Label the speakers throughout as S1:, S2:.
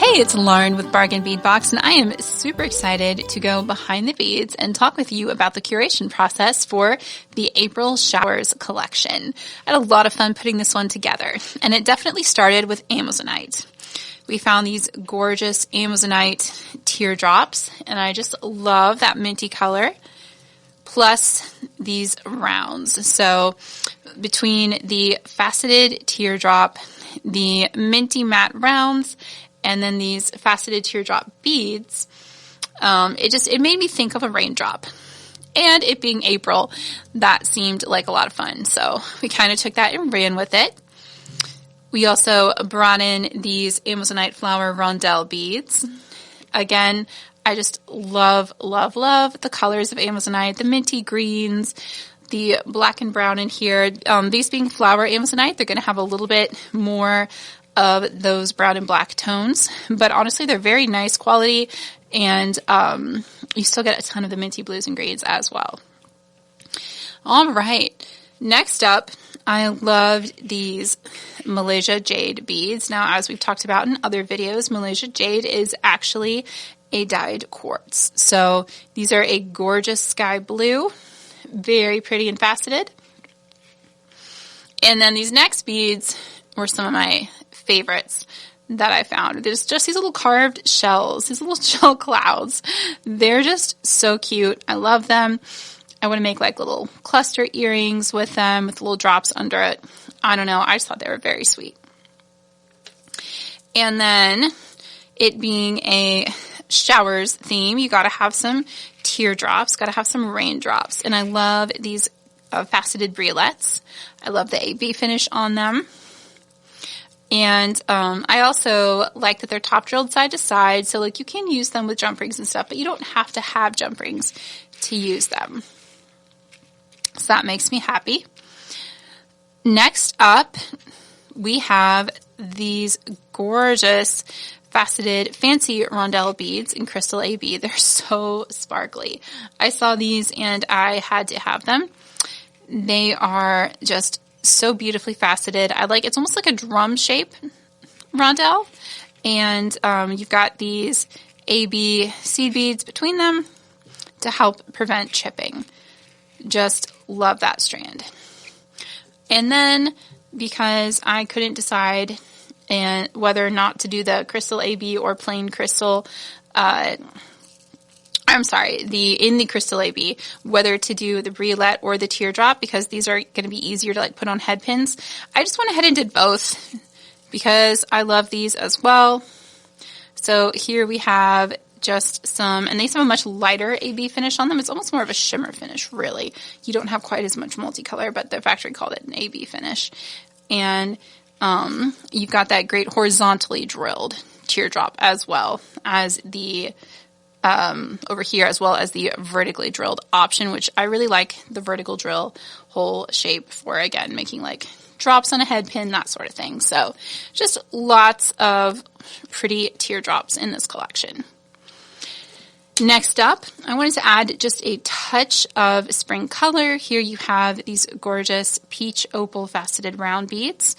S1: Hey, it's Lauren with Bargain Bead Box, and I am super excited to go behind the beads and talk with you about the curation process for the April Showers collection. I had a lot of fun putting this one together, and it definitely started with Amazonite. We found these gorgeous Amazonite teardrops, and I just love that minty color, plus these rounds. So between the faceted teardrop, the minty matte rounds, and then these faceted teardrop beads, it made me think of a raindrop. And it being April, that seemed like a lot of fun. So we kind of took that and ran with it. We also brought in these Amazonite flower rondelle beads. Again, I just love, love, love the colors of Amazonite, the minty greens, the black and brown in here. These being flower Amazonite, they're going to have a little bit more of those brown and black tones, but honestly they're very nice quality, and you still get a ton of the minty blues and greens as well. All right, next up, I loved these Malaysia Jade beads. Now, as we've talked about in other videos, Malaysia Jade is actually a dyed quartz. So these are a gorgeous sky blue, very pretty and faceted. And then these next beads were some of my favorites that I found. There's just these little carved shells, these little shell clouds. They're just so cute. I love them. I want to make like little cluster earrings with them with little drops under it. I don't know. I just thought they were very sweet. And then it being a showers theme, you got to have some teardrops, got to have some raindrops. And I love these faceted briolettes. I love the AB finish on them. And I also like that they're top drilled side to side, so like you can use them with jump rings and stuff, but you don't have to have jump rings to use them. So that makes me happy. Next up, we have these gorgeous faceted fancy rondelle beads in crystal AB. They're so sparkly. I saw these and I had to have them. They are just so beautifully faceted. It's almost like a drum shape rondelle, and you've got these AB seed beads between them to help prevent chipping. Just love that strand. And then because I couldn't decide whether or not to do the crystal AB or plain crystal, in the crystal AB, whether to do the briolette or the teardrop, because these are going to be easier to put on head pins. I just went ahead and did both because I love these as well. So here we have just some, and these have a much lighter AB finish on them. It's almost more of a shimmer finish, really. You don't have quite as much multicolor, but the factory called it an AB finish. And you've got that great horizontally drilled teardrop as well as the over here, as well as the vertically drilled option, which I really like the vertical drill hole shape for, again, making like drops on a head pin, that sort of thing. So just lots of pretty teardrops in this collection. Next up, I wanted to add just a touch of spring color. Here you have these gorgeous peach opal faceted round beads.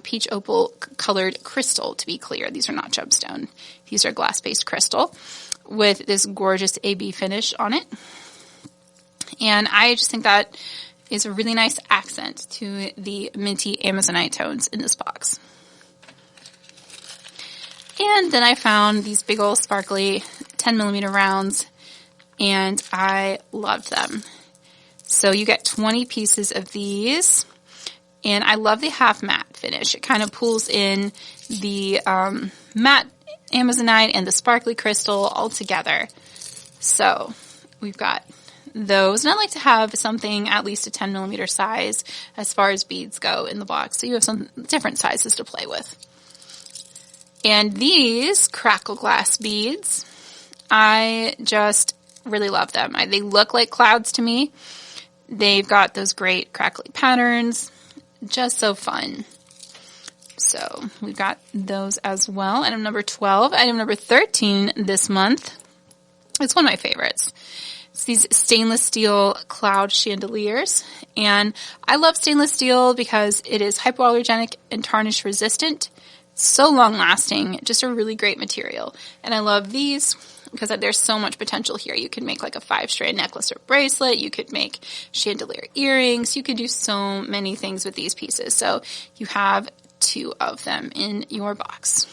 S1: Peach opal colored crystal, to be clear. These are not gemstone. These are glass-based crystal with this gorgeous AB finish on it. And I just think that is a really nice accent to the minty Amazonite tones in this box. And then I found these big old sparkly 10mm rounds, and I loved them. So you get 20 pieces of these, and I love the half matte finish. It kind of pulls in the matte Amazonite and the sparkly crystal all together. So we've got those, and I like to have something at least a 10mm size as far as beads go in the box, so you have some different sizes to play with. And these crackle glass beads, I just really love them. They look like clouds to me. They've got those great crackly patterns, just so fun. So we've got those as well. Item number 12. Item number 13 this month. It's one of my favorites. It's these stainless steel cloud chandeliers. And I love stainless steel because it is hypoallergenic and tarnish resistant. So long lasting, just a really great material. And I love these because there's so much potential here. You could make like a 5-strand necklace or bracelet. You could make chandelier earrings. You could do so many things with these pieces. So you have 2 of them in your box.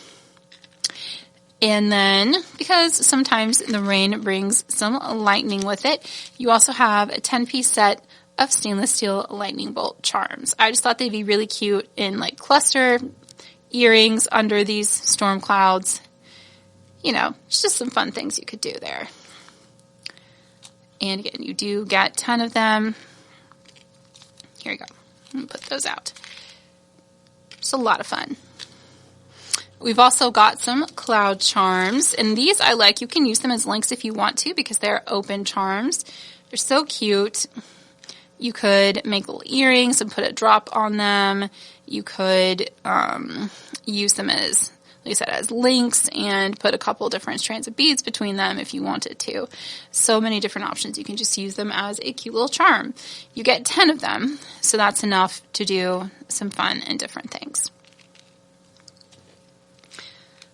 S1: And then, because sometimes the rain brings some lightning with it, you also have a 10-piece set of stainless steel lightning bolt charms. I just thought they'd be really cute in like cluster earrings under these storm clouds. You know, it's just some fun things you could do there. And again, you do get 10 of them. Here you go. I'm going to put those out. It's a lot of fun. We've also got some cloud charms, and these I like. You can use them as links if you want to because they're open charms. They're so cute. You could make little earrings and put a drop on them. You could use them as, like I said, as links and put a couple different strands of beads between them if you wanted to. So many different options. You can just use them as a cute little charm. You get 10 of them, so that's enough to do some fun and different things.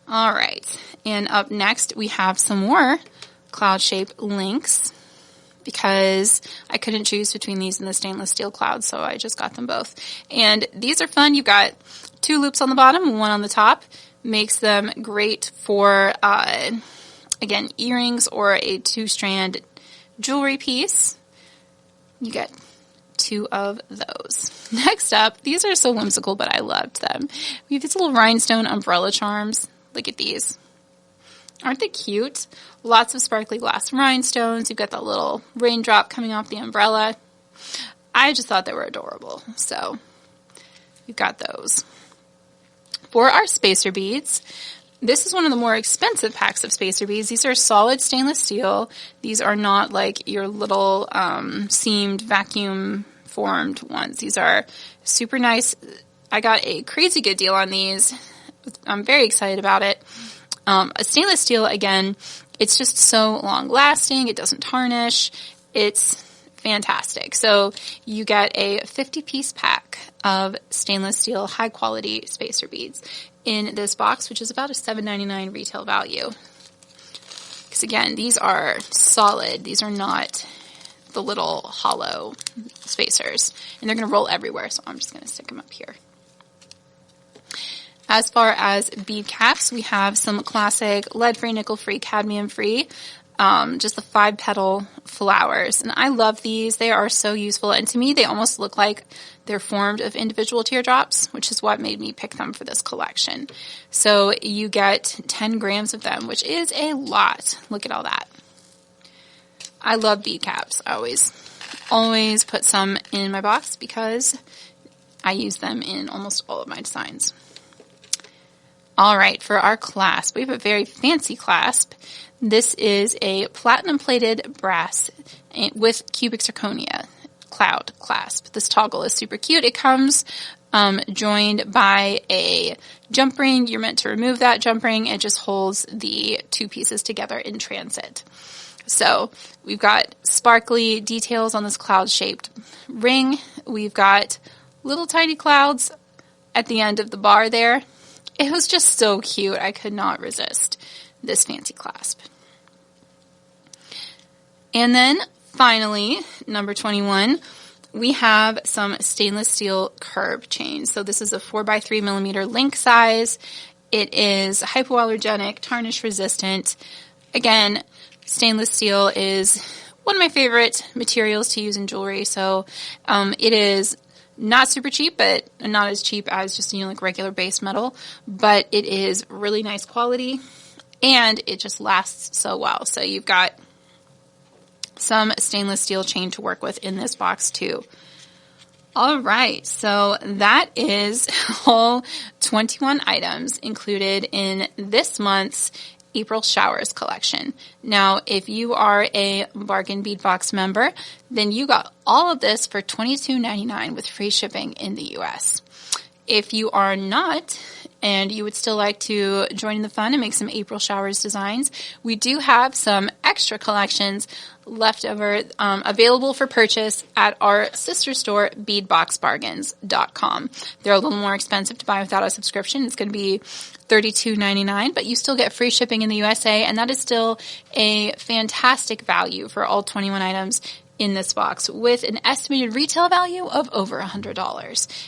S1: All right, and up next we have some more cloud-shaped links because I couldn't choose between these and the stainless steel cloud, so I just got them both. And these are fun. You've got 2 loops on the bottom, 1 on the top. Makes them great for, again, earrings or a 2-strand jewelry piece. You get 2 of those. Next up, these are so whimsical, but I loved them. We have these little rhinestone umbrella charms. Look at these. Aren't they cute? Lots of sparkly glass rhinestones. You've got that little raindrop coming off the umbrella. I just thought they were adorable. So you've got those. For our spacer beads, this is one of the more expensive packs of spacer beads. These are solid stainless steel. These are not like your little seamed vacuum formed ones. These are super nice. I got a crazy good deal on these. I'm very excited about it. A stainless steel, again, it's just so long lasting. It doesn't tarnish. It's fantastic. So you get a 50-piece pack of stainless steel high quality spacer beads in this box, which is about a $7.99 retail value. Because again, these are solid. These are not the little hollow spacers. And they're going to roll everywhere, so I'm just going to stick them up here. As far as bead caps, we have some classic lead-free, nickel-free, cadmium-free, just the 5-petal flowers. And I love these. They are so useful. And to me, they almost look like they're formed of individual teardrops, which is what made me pick them for this collection. So you get 10 grams of them, which is a lot. Look at all that. I love bead caps. I always put some in my box because I use them in almost all of my designs. All right, for our clasp, we have a very fancy clasp. This is a platinum-plated brass with cubic zirconia cloud clasp. This toggle is super cute. It comes joined by a jump ring. You're meant to remove that jump ring. It just holds the 2 pieces together in transit. So we've got sparkly details on this cloud-shaped ring. We've got little tiny clouds at the end of the bar there. It was just so cute. I could not resist this fancy clasp. And then finally, number 21, we have some stainless steel curb chains. So this is a 4x3 millimeter link size. It is hypoallergenic, tarnish resistant. Again, stainless steel is one of my favorite materials to use in jewelry. So it is not super cheap, but not as cheap as just, like regular base metal, but it is really nice quality and it just lasts so well. So you've got some stainless steel chain to work with in this box too. All right, so that is all 21 items included in this month's April Showers collection. Now, if you are a Bargain Bead Box member, then you got all of this for $22.99 with free shipping in the U.S. If you are not, and you would still like to join in the fun and make some April showers designs, we do have some extra collections left over available for purchase at our sister store, beadboxbargains.com. They're a little more expensive to buy without a subscription. It's going to be $32.99, but you still get free shipping in the USA, and that is still a fantastic value for all 21 items in this box, with an estimated retail value of over $100.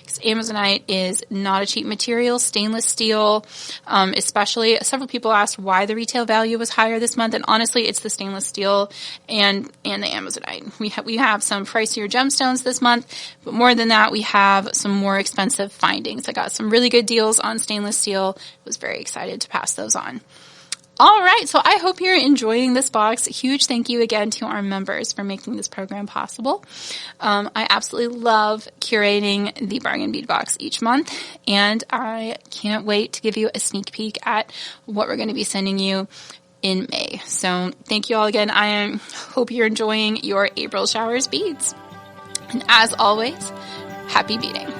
S1: Because Amazonite is not a cheap material. Stainless steel, especially. Several people asked why the retail value was higher this month, and honestly, it's the stainless steel and the Amazonite. We have some pricier gemstones this month, but more than that, we have some more expensive findings. I got some really good deals on stainless steel. I was very excited to pass those on. All right, so I hope you're enjoying this box. A huge thank you again to our members for making this program possible. I absolutely love curating the Bargain Bead Box each month, and I can't wait to give you a sneak peek at what we're going to be sending you in May. So thank you all again. I hope you're enjoying your April Showers beads. And as always, happy beading.